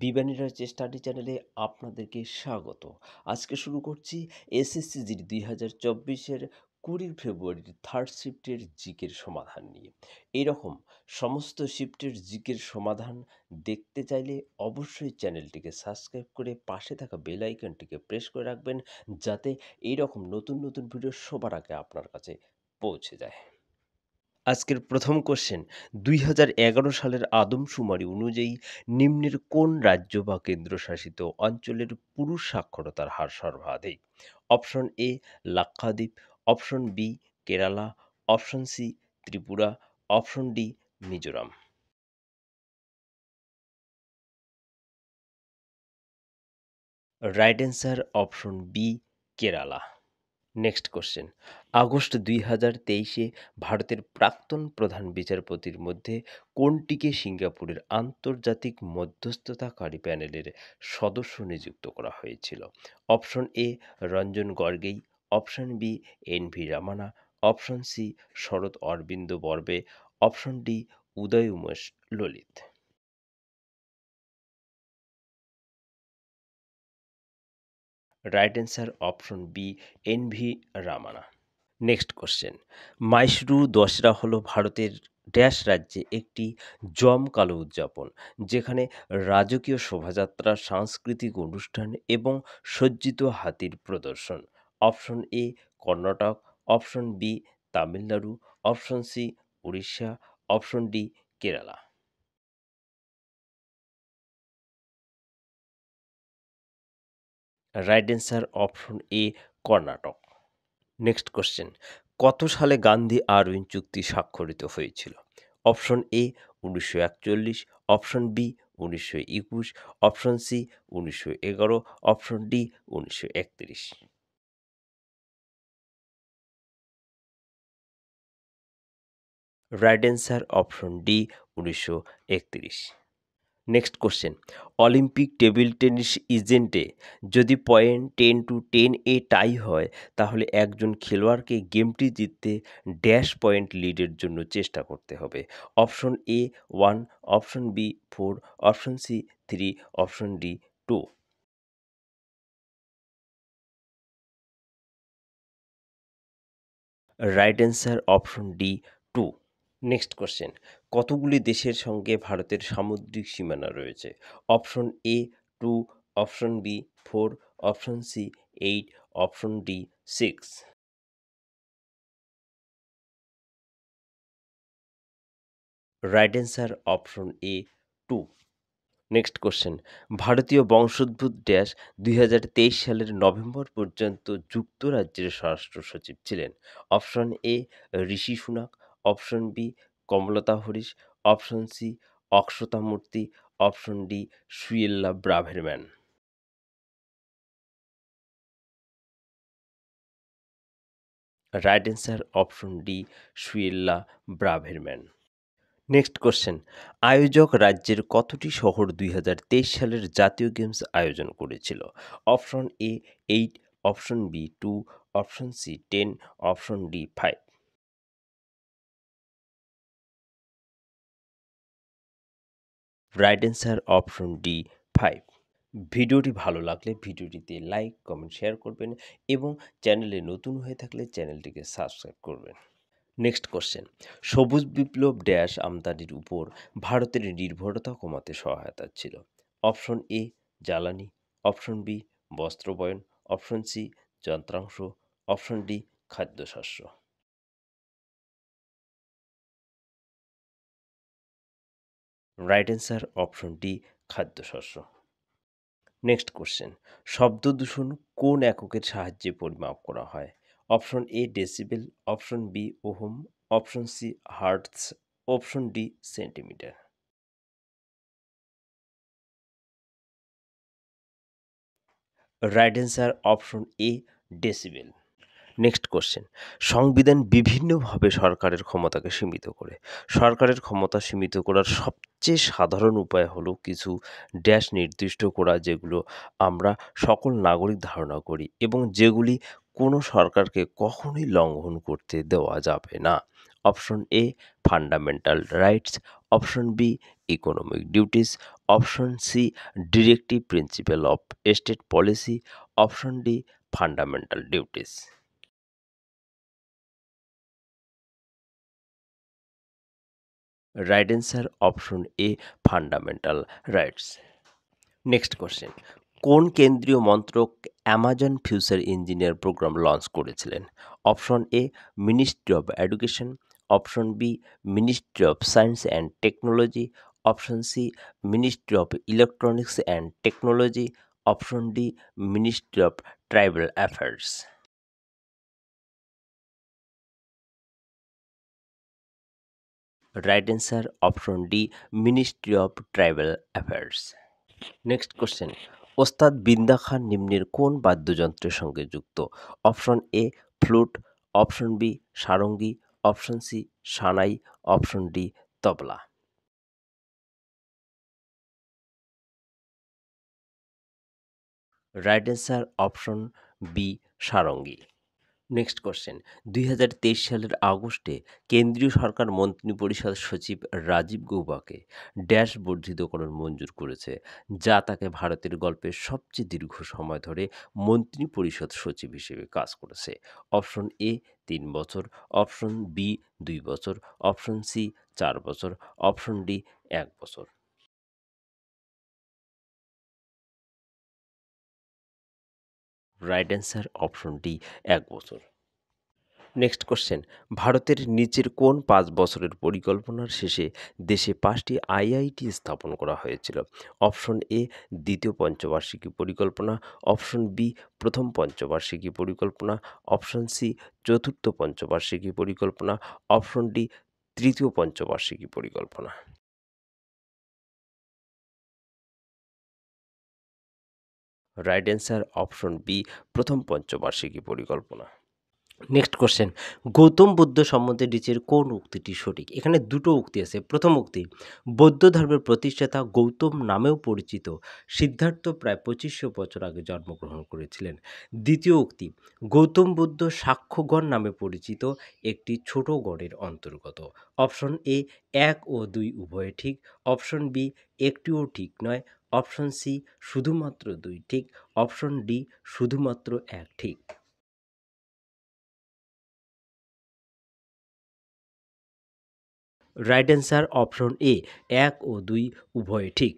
বিজ্ঞানীরা যে স্টাডি চ্যানেলে আপনাদেরকে স্বাগত। আজকে শুরু করছি এসএসসি জিডি ২০২৪-এর ২০ ফেব্রুয়ারির থার্ড শিফটের জিকের সমাধান নিয়ে। এইরকম সমস্ত শিফটের জিকের সমাধান দেখতে চাইলে অবশ্যই চ্যানেলটিকে সাবস্ক্রাইব করে পাশে থাকা বেল আইকনটিকে প্রেস করে রাখবেন, যাতে এইরকম নতুন নতুন ভিডিও সবার আগে আপনার কাছে পৌঁছে যায়। আজকের প্রথম কোশ্চেন, ২০১১ সালের আদমশুমারি অনুযায়ী নিম্নের কোন রাজ্য বা কেন্দ্রশাসিত অঞ্চলের পুরুষ সাক্ষরতার হার সর্বাধিক? Option A Lakshadweep, option B Kerala, option C Tripura, option D Mizoram. Right answer option B Kerala. Next question, August ২০২৩-এ ভারতের প্রাক্তন প্রধান বিচারপতির মধ্যে কোনটিকে সিঙ্গাপুরের আন্তর্জাতিক মধ্যস্থতাকারী প্যানেলের সদস্য নিযুক্ত করা হয়েছিল? Option A Ranjan Gogoi, option B N V Ramana, option C Sharad Arvind বর্বে, option D Uday Umesh Lalit. Right answer option B N V Ramana. Next question, Mysuru Dasara হলো ভারতের ড্যাশ রাজ্যে একটি জমকালো উদযাপন, যেখানে রাজকীয় শোভাযাত্রা, সাংস্কৃতিক অনুষ্ঠান এবং সজ্জিত হাতির প্রদর্শন? Option A Karnataka, option B Tamil Nadu, option C Orissa, option D Kerala. Right answer option A Karnataka. Next question, কত সালে গান্ধী আরউইন চুক্তি স্বাক্ষরিত হয়েছিল? Option A ১৯৪১, option B ১৯২১, option C ১৯১১, option D ১৯৩১। Right answer option D ১৯৩১। Next question, Olympic table tennis ইভেন্টে যদি point 10-10 এ টাই হয়, তাহলে একজন খেলোয়াড়কে গেমটি জিততে ড্যাশ পয়েন্ট লিডের জন্য চেষ্টা করতে হবে? Option A 1, option B 4, option C 3, option D 2। Right answer option D 2। Next question, কতগুলি দেশের সঙ্গে ভারতের সামুদ্রিক সীমানা রয়েছে? Option A 2, option B 4, option C 8, option D 6। Right answer option A 2। Next question, ভারতীয় বংশোদ্ভূত ড্যাশ ২০২৩ সালের নভেম্বর পর্যন্ত যুক্তরাজ্যের স্বরাষ্ট্র সচিব ছিলেন? Option A Rishi Sunak, option B Kamala Harris, option C Akshata Murty, option D Suella Braverman. Right answer option D Suella Braverman. Next question, আয়োজক রাজ্যের কতটি শহর ২০২৩ সালের জাতীয় গেমস আয়োজন করেছিল? Option A 8, option B 2, option C 10, option D 5। Right answer option D 5। ভিডিওটি ভালো লাগলে ভিডিওটিতে লাইক, কমেন্ট, শেয়ার করবেন এবং চ্যানেলে নতুন হয়ে থাকলে চ্যানেলটিকে সাবস্ক্রাইব করবেন। নেক্সট কোশ্চেন, সবুজ বিপ্লব ড্যাশ আমদানির উপর ভারতের নির্ভরতা কমাতে সহায়তা ছিল? অপশন এ জ্বালানি, অপশন বি বস্ত্রবয়ন, অপশন সি যন্ত্রাংশ, অপশন ডি খাদ্যশস্য। রাইট অ্যান্সার অপশন ডি খাদ্যশস্য। নেক্সট কোশ্চেন, শব্দ দূষণ কোন এককের সাহায্যে পরিমাপ করা হয়? Option A decibel, option B ohm, option C hertz, option D centimetre. Right answer option A decibel. Next question, সংবিধান বিভিন্নভাবে সরকারের ক্ষমতাকে সীমিত করে। সরকারের ক্ষমতা সীমিত করার সবচেয়ে সাধারণ উপায় হলো কিছু ড্যাশ নির্দিষ্ট করা, যেগুলো আমরা সকল নাগরিক ধারণা করি এবং যেগুলি কোনো সরকারকে কখনোই লঙ্ঘন করতে দেওয়া যাবে না। Option A fundamental rights, option B economic duties, option C directive principle of state policy, option D fundamental duties. Right answer option A fundamental rights. Next question, কোন কেন্দ্রীয় মন্ত্রক Amazon future engineer programme launch করেছিলেন? Option A ministry of education, option B ministry of science and technology, option C ministry of electronics and technology, option D ministry of tribal affairs. Right answer option D ministry of tribal affairs. Next question, Ustad Binda Khan নিম্নের কোন বাদ্যযন্ত্রের সঙ্গে যুক্ত? Option A flute, option B sarangi, option C shehnai, option D tabla. Right answer option B sarangi. Next question, ২০২৩ সালের আগস্টে কেন্দ্রীয় সরকার মন্ত্রিপরিষদ সচিব রাজীব গৌবাকে ড্যাশ বর্ধিতকরণ মঞ্জুর করেছে, যা তাকে ভারতের গল্পে সবচেয়ে দীর্ঘ সময় ধরে মন্ত্রিপরিষদ সচিব হিসেবে কাজ করেছে? অপশন এ ৩ বছর, অপশন বি ২ বছর, অপশন সি ৪ বছর, অপশন ডি ১ বছর। রাইট অ্যান্সার অপশন ডি ১ বছর। নেক্সট কোশ্চেন, ভারতের নিচের কোন ৫ বছরের পরিকল্পনার শেষে দেশে ৫টি আইআইটি স্থাপন করা হয়েছিল? অপশন এ দ্বিতীয় পঞ্চবার্ষিকী পরিকল্পনা, অপশন বি প্রথম পঞ্চবার্ষিকী পরিকল্পনা, অপশন সি চতুর্থ পঞ্চবার্ষিকী পরিকল্পনা, অপশন ডি তৃতীয় পঞ্চবার্ষিকী পরিকল্পনা। রাইট অ্যান্সার অপশন বি প্রথম পঞ্চবার্ষিকী পরিকল্পনা। নেক্সট কোশ্চেন, গৌতম বুদ্ধ সম্বন্ধে নিচের কোন উক্তিটি সঠিক? এখানে দুটো উক্তি আছে। প্রথম উক্তি, বৌদ্ধ ধর্মের প্রতিষ্ঠাতা গৌতম নামেও পরিচিত সিদ্ধার্থ প্রায় ২৫০০ বছর আগে জন্মগ্রহণ করেছিলেন। দ্বিতীয় উক্তি, গৌতম বুদ্ধ সাক্ষ্যগণ নামে পরিচিত একটি ছোট গণের অন্তর্গত। অপশন এ ১ ও ২ উভয় ঠিক, অপশন বি একটিও ঠিক নয়, অপশন সি শুধুমাত্র ২ ঠিক, অপশন ডি শুধুমাত্র ১ ঠিক। রাইট অ্যান্সার অপশন এ ১ ও ২ উভয় ঠিক।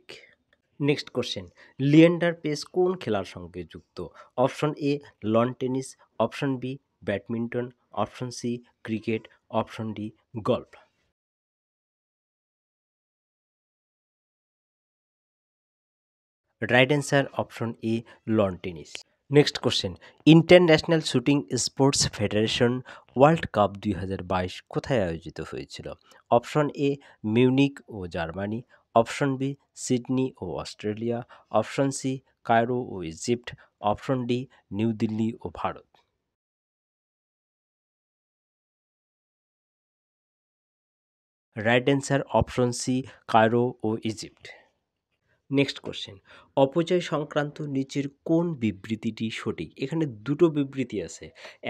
নেক্সট কোশ্চেন, লিয়েন্ডার পেস কোন খেলার সঙ্গে যুক্ত? Option A lawn tennis, option B badminton, option C cricket, option D golf. Right answer option A lawn tennis. Next question, international shooting sports federation world cup ২০২২ কোথায় আয়োজিত হয়েছিল? Option A Munich ও Germany, option B Sydney ও Australia, option C Cairo ও Egypt, option D New Delhi ও Bharat. Right answer option C Cairo ও Egypt. Next question, অপচয় সংক্রান্ত নিচের কোন বিবৃতিটি সঠিক? এখানে দুটো বিবৃতি আছে।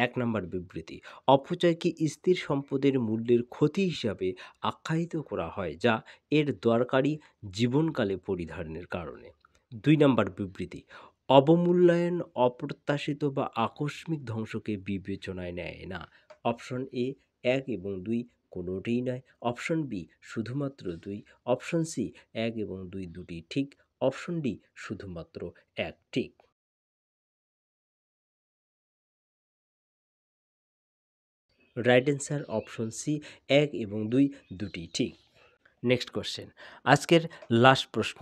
১ নম্বর বিবৃতি, অপচয়কে স্থির সম্পদের মূল্যের ক্ষতি হিসাবে আখ্যায়িত করা হয় যা এর দরকারি জীবনকালে পরিধানের কারণে। ২ নম্বর বিবৃতি, অবমূল্যায়ন অপ্রত্যাশিত বা আকস্মিক ধ্বংসকে বিবেচনায় নেয় না। অপশন এ ১ এবং ২ কোনোটিই নয়, অপশন বি শুধুমাত্র ২, অপশন সি ১ এবং ২ দুটি ঠিক, অপশন ডি শুধুমাত্র ১ ঠিক। রাইট অ্যান্সার অপশন সি ১ এবং ২ দুটি ঠিক। নেক্সট কোশ্চেন, আজকের লাস্ট প্রশ্ন,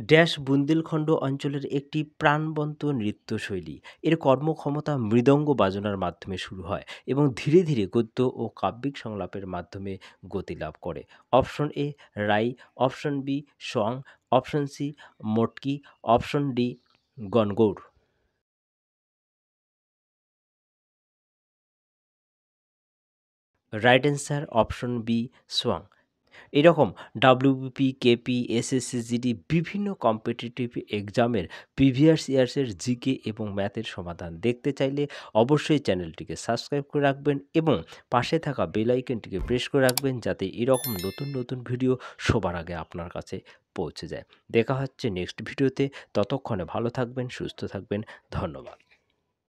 ড্যাশ বুন্দেলখণ্ড অঞ্চলের একটি প্রাণবন্ত নৃত্যশৈলী, এর কর্মক্ষমতা মৃদঙ্গ বাজনার মাধ্যমে শুরু হয় এবং ধীরে ধীরে গদ্য ও কাব্যিক সংলাপের মাধ্যমে গতি লাভ করে। Option A Rai, option B Swang, option C Matki, option D Gangaur. Right answer option B Swang. এরকম ডাব্লিউবিপি, কেপি, এসএসসি, জিডি বিভিন্ন কম্পিটিটিভ এক্সামের প্রিভিয়াস ইয়ার্সের জিকে এবং ম্যাথের সমাধান দেখতে চাইলে অবশ্যই চ্যানেলটিকে সাবস্ক্রাইব করে রাখবেন এবং পাশে থাকা বেল আইকনটিকে প্রেস করে রাখবেন যাতে এরকম নতুন নতুন ভিডিও সবার আগে আপনার কাছে পৌঁছে যায়। দেখা হচ্ছে নেক্সট ভিডিওতে। ততক্ষণে ভালো থাকবেন, সুস্থ থাকবেন। ধন্যবাদ।